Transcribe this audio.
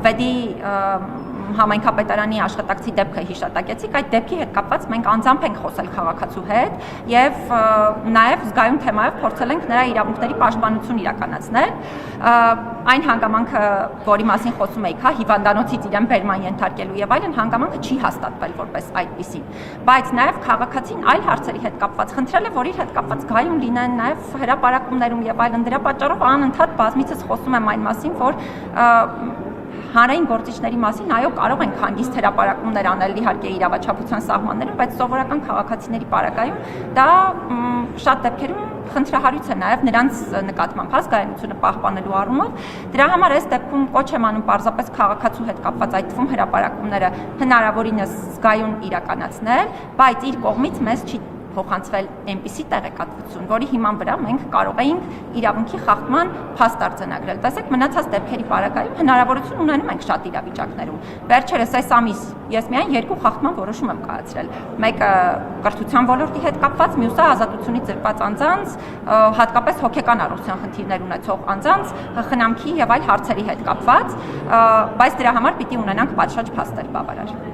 վեդի համայնքապետարանի աշխատակցի դեպքը հիշատակեցիք, այդ դեպքի հետ կապված մենք անձամբ ենք խոսել քաղաքացու հետ եւ նաեւ զգայուն թեմայով փորձել ենք նրա իրավունքների պաշտպանություն իրականացնել։ Այն հանգամանքը, որի մասին խոսում էիք, հիվանդանոցից իրեն բերման ենթարկելու եւ այլն, հանգամանքը չի հաստատվել որպես այդպիսին, բայց նաեւ քաղաքացին այլ հարցերի հետ կապված խնդրել է, որ իր հետ կապված զգայուն լինեն նաեւ հրապարակումներում եւ այլն, դրա պատճառով անընդհատ բազմիցս խոսում եմ այն մասին, որ հանրային գործիչների մասին այո կարող ենք հանգիստ հրապարակումներ անել իհարկե իրավաչափության սահմաններում, բայց սովորական քաղաքացիների պարագայում դա շատ դեպքերում խնդրահարույց է նաև նրանց նկատմամբ զգայունությունը պահպանելու առումով։ Դրա համար այս դեպքում կոչ եմ անում պարզապես քաղաքացու հետ կապված այդ թվում հրապարակումները հնարավորինս զգայուն իրականացնել, բայց իր կողմից մեզ չի փոխանցվել այնպիսի տեղեկատվություն, որի հիման վրա մենք կարող էինք իրավունքի խախտման փաստ արձանագրել։ Տեսեք, մնացած դեպքերի պարագայում հնարավորություն ունենում ենք շատ իրավիճակներում։ Վերջերս այս ամիս ես միայն 2 խախտման որոշում եմ կայացրել։ Մեկը կրթության ոլորտի հետ կապված, մյուսը ազատությունից զրկված անձանց, հատկապես հոգեկան առողջության խնդիրներ ունեցող անձանց խնամքի եւ այլ հարցերի հետ կապված, բայց դրա համար պիտի ունենանք պատշաճ փաստեր բավարար։